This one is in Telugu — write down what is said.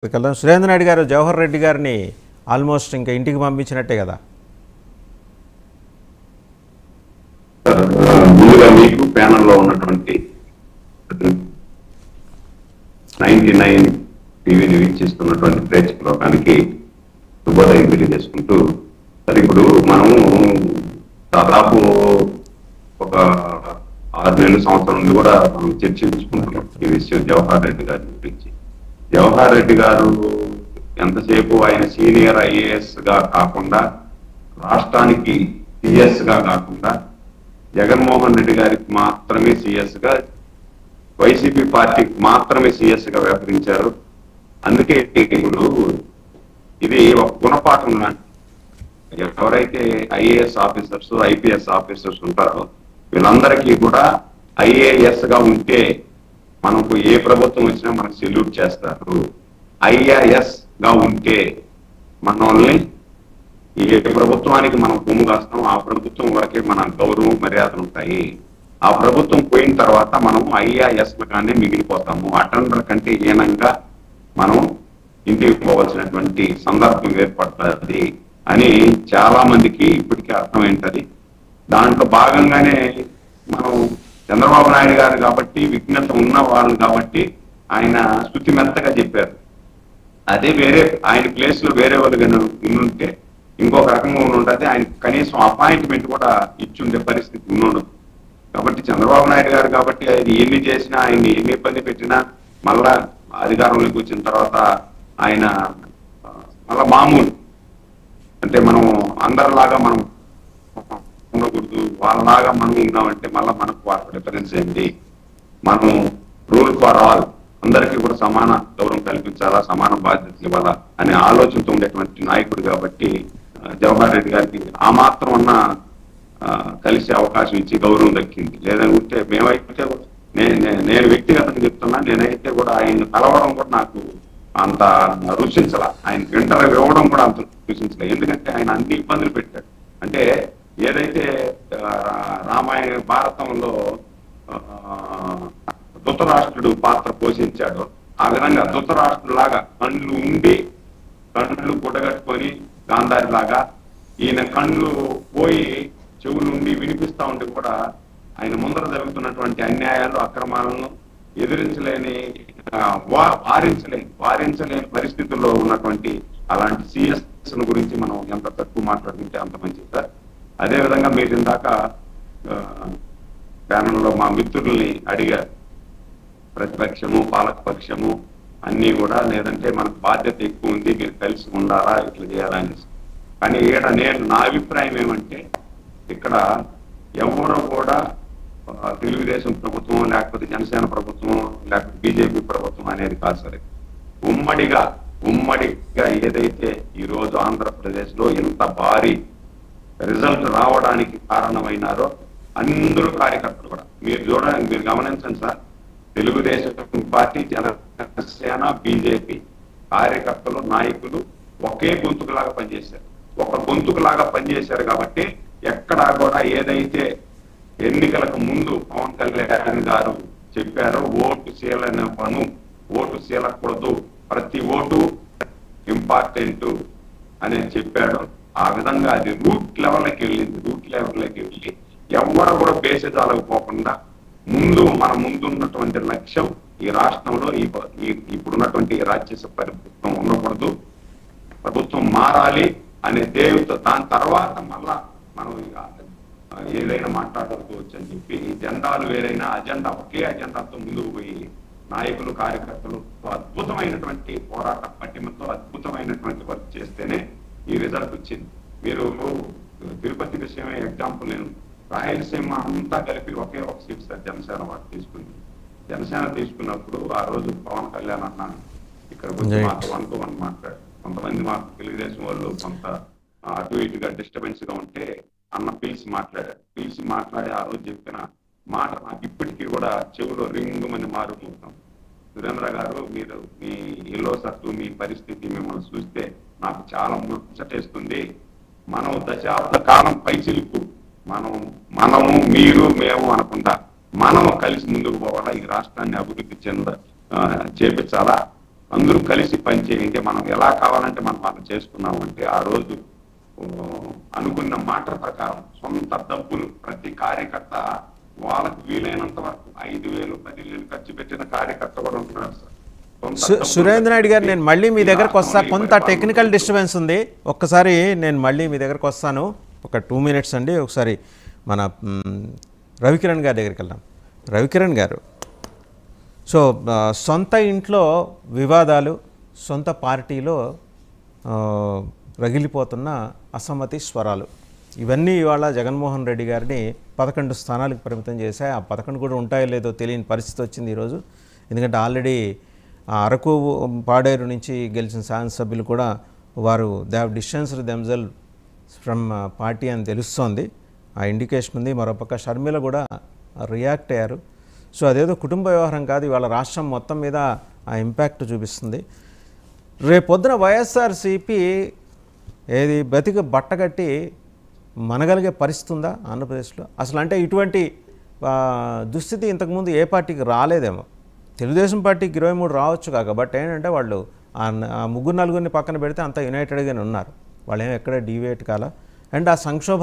కదా సురేంద్ర నాయుడు గారు జవహర్ రెడ్డి గారిని ఆల్మోస్ట్ ఇంకా ఇంటికి పంపించినట్టే కదా. ముందుగా మీకు ప్యానల్లో ఉన్నటువంటి 99 టీవీని వీక్షిస్తున్నటువంటి ప్రేక్షక లోకానికి శుభోదయం తెలియజేసుకుంటూ, సరే ఇప్పుడు మనము దాదాపు ఒక 6 నెలల సంవత్సరం నుండి కూడా మనం చర్చించుకుంటున్నాం ఈ విషయం జవహర్ రెడ్డి గారి గురించి. జవహర్ రెడ్డి గారు ఎంతసేపు ఆయన సీనియర్ ఐఏఎస్ గా కాకుండా, రాష్ట్రానికి సిఎస్ గా కాకుండా, జగన్మోహన్ రెడ్డి గారికి మాత్రమే సిఎస్ గా, వైసీపీ పార్టీకి మాత్రమే సిఎస్ గా వ్యవహరించారు. అందుకే ఇప్పుడు ఇది ఒక గుణపాఠం లాంటి. ఎవరైతే ఐఏఎస్ ఆఫీసర్స్, ఐపీఎస్ ఆఫీసర్స్ ఉంటారో వీళ్ళందరికీ కూడా ఐఏఎస్ గా ఉంటే మనకు ఏ ప్రభుత్వం వచ్చినా మనకు సెల్యూట్ చేస్తారు. ఐఏఎస్ గా ఉంటే మనల్ని ఏ ప్రభుత్వానికి మనం కొమ్ము కాస్తాం, ఆ ప్రభుత్వం వరకే మన గౌరవం మర్యాదలు ఉంటాయి. ఆ ప్రభుత్వం పోయిన తర్వాత మనం ఐఏఎస్ గానే మిగిలిపోతాము. అటెండర్ కంటే హీనంగా మనం ఇంటికి పోవాల్సినటువంటి సందర్భం ఏర్పడుతుంది అని చాలా మందికి ఇప్పటికీ అర్థమైంటది. దాంట్లో భాగంగానే మనం చంద్రబాబు నాయుడు గారు కాబట్టి, విఘ్నత ఉన్న వాళ్ళు కాబట్టి ఆయన శృతి మెత్తగా చెప్పారు. అదే వేరే ఆయన ప్లేస్ లో వేరే వాళ్ళు కానీ ఉండుంటే ఇంకొక రకంగా ఉంటుంది. ఆయన కనీసం అపాయింట్మెంట్ కూడా ఇచ్చుండే పరిస్థితి ఉండదు. కాబట్టి చంద్రబాబు నాయుడు గారు కాబట్టి ఆయన ఎన్ని చేసినా, ఆయన్ని ఎన్ని ఇబ్బంది పెట్టినా, మళ్ళా అధికారంలోకి వచ్చిన తర్వాత ఆయన మళ్ళా మామూలు అంటే మనం అందరిలాగా మనం ఉండకూడదు, వాళ్ళలాగా మనం ఉన్నామంటే మళ్ళీ మనకు వాళ్ళ డిఫరెన్స్ ఏంటి, మనం రూల్ ఫర్ ఆల్, అందరికీ కూడా సమాన గౌరవం కల్పించాలా, సమాన బాధ్యతలు ఇవ్వాలా అనే ఆలోచనతో ఉండేటువంటి నాయకుడు కాబట్టి జవహర్ రెడ్డి గారికి ఆ మాత్రం ఉన్న కలిసే అవకాశం ఇచ్చి గౌరవం దక్కింది. లేదంటే మేమైతే నేను వ్యక్తిగతంగా చెప్తున్నా, నేనైతే కూడా ఆయన కలవడం కూడా నాకు అంత రుచించాల, ఆయన ఇంటర్వ్యూ ఇవ్వడం కూడా అంత రుచించలే. ఎందుకంటే ఆయన అన్ని ఇబ్బందులు పెట్టాడు. అంటే ఏదైతే రామాయణ భారతంలో ధృతరాష్ట్రుడు పాత్ర పోషించాడో ఆ విధంగా ధృతరాష్ట్రులాగా కళ్ళు ఉండి కళ్ళు గుడ్డగట్టుకొని గాంధారి లాగా ఈయన కళ్ళు పోయి చెవులుండి వినిపిస్తా ఉంటే కూడా ఆయన ముందర జరుగుతున్నటువంటి అన్యాయాలు, అక్రమాలను ఎదిరించలేని, వారించలేని పరిస్థితుల్లో ఉన్నటువంటి అలాంటి సిఎస్ గురించి మనం ఎంత తక్కువ మాట్లాడుకుంటే అంత మంచిది సార్. అదేవిధంగా మీరు ఇందాక ప్యానల్లో మా మిత్రుల్ని అడిగారు, ప్రతిపక్షము పాలకపక్షము అన్నీ కూడా, లేదంటే మనకు బాధ్యత ఎక్కువ ఉంది, మీరు కలిసి ఉండాలా, ఇట్లా చేయాలని. కానీ ఇక్కడ నా అభిప్రాయం ఏమంటే, ఇక్కడ ఎవరు కూడా తెలుగుదేశం ప్రభుత్వం, లేకపోతే జనసేన ప్రభుత్వం, లేకపోతే బీజేపీ ప్రభుత్వం అనేది కాదు సరే. ఉమ్మడిగా ఏదైతే ఈరోజు ఆంధ్రప్రదేశ్ లో ఇంత భారీ రిజల్ట్ రావడానికి కారణమైనారో అందరూ కార్యకర్తలు కూడా మీరు గమనించండి sir. Telugu Desam party, Janasena, BJP కార్యకర్తలు, నాయకులు ఒకే గొంతుకులాగా పనిచేశారు. ఒక గొంతుకులాగా పనిచేశారు కాబట్టి ఎక్కడా కూడా ఏదైతే ఎన్నికలకు ముందు పవన్ కళ్యాణ్ గారు చెప్పారో ఓటు సీలన పను, ఓటు సీలకూడదు, ప్రతి ఓటు ఇంపార్టెంట్ అనేది చెప్పాడు. ఆ విధంగా అది రూట్ లెవెల్కి వెళ్ళి ఎవరు కూడా బేసిదాలకు పోకుండా మన ముందున్నటువంటి లక్ష్యం ఈ రాష్ట్రంలో ఇప్పుడున్నటువంటి రాజ్యసభ ప్రభుత్వం ఉండకూడదు, ప్రభుత్వం మారాలి అనే దేవుతో, దాని తర్వాత మళ్ళా మనం ఏదైనా మాట్లాడుకోవచ్చు అని చెప్పి, జెండాలు వేరైనా అజెండా ఒకే అజెండాతో ముందుకు పోయి నాయకులు, కార్యకర్తలు అద్భుతమైనటువంటి పోరాట పటిమతో అద్భుతమైనటువంటి వర్క్ చేస్తేనే ఈ రిజల్ట్ వచ్చింది. మీరు తిరుపతి విషయమే ఎగ్జాంపుల్, నేను రాయలసీమ అంతా కలిపి ఒకే ఒక సీట్ సార్ జనసేన వారు తీసుకుంది. జనసేన తీసుకున్నప్పుడు ఆ రోజు పవన్ కళ్యాణ్ అన్న ఇక్కడికి వచ్చి మాకు 1 to 1 మాట్లాడు. కొంతమంది మాకు తెలుగుదేశం వాళ్ళు కొంత అటు ఇటుగా డిస్టర్బెన్స్ గా ఉంటే అన్న పిలిచి మాట్లాడి ఆ రోజు చెప్పిన మాట నాకు ఇప్పటికీ కూడా చెవులో రింగుమని మారుతుంటాం. సురేంద్ర గారు, మీరు మీ ఇల్లో సత్తు, మీ పరిస్థితి మిమ్మల్ని చూస్తే నాకు చాలా ముచ్చటేస్తుంది. మనం దశాబ్ద కాలం పైచిలుకు మనము మీరు మేము అనుకుంటా మనం కలిసి ముందుకు పోవాలా, ఈ రాష్ట్రాన్ని అభివృద్ధి చేపించాలా. అందరూ కలిసి పనిచేయండి, మనం ఎలా కావాలంటే మనం చేసుకున్నాము అంటే ఆ రోజు అనుకున్న మాట ప్రకారం సొంత డబ్బులు ప్రతి కార్యకర్త వాళ్ళకు వీలైనంత వరకు 5,000, 10,000 ఖర్చు పెట్టిన కార్యకర్త కూడా ఉంటున్నారు సార్. సురేంద్ర నాయుడు గారు, నేను మళ్ళీ మీ దగ్గరకు వస్తా. కొంత టెక్నికల్ డిస్టర్బెన్స్ ఉంది, ఒక్కసారి నేను మళ్ళీ మీ దగ్గరకు వస్తాను. ఒక 2 minutes అండి. ఒకసారి మన రవికిరణ్ గారి దగ్గరికి వెళ్దాం. రవికిరణ్ గారు, సో సొంత ఇంట్లో వివాదాలు, సొంత పార్టీలో రగిలిపోతున్న అసమ్మతి స్వరాలు, ఇవన్నీ ఇవాళ జగన్మోహన్ రెడ్డి గారిని 11 స్థానాలకు పరిమితం చేశాయి. ఆ 11 కూడా ఉంటాయో లేదో తెలియని పరిస్థితి వచ్చింది ఈరోజు. ఎందుకంటే ఆల్రెడీ అరకు పాడేరు నుంచి గెలిచిన శాసనసభ్యులు కూడా వారు they have distanced themselves from party అని తెలుస్తోంది. ఆ ఇండికేషన్ ఉంది. మరోపక్క షర్మిల కూడా రియాక్ట్ అయ్యారు. సో అదేదో కుటుంబ వ్యవహారం కాదు, ఇవాళ రాష్ట్రం మొత్తం మీద ఆ ఇంపాక్ట్ చూపిస్తుంది. రేపొద్దున వైఎస్ఆర్సీపీ ఏది బతికి బట్టగట్టి మనగలిగే పరిస్థితి ఉందా ఆంధ్రప్రదేశ్లో అసలు? అంటే ఇటువంటి దుస్థితి ఇంతకుముందు ఏ పార్టీకి రాలేదేమో. తెలుగుదేశం పార్టీకి 23 రావచ్చు కాక, బట్ ఏంటంటే వాళ్ళు ఆ 3-4 పక్కన పెడితే అంత యునైటెడ్గానే ఉన్నారు. వాళ్ళు ఏమి ఎక్కడ డీవియేట్ కాల. అండ్ ఆ సంక్షోభం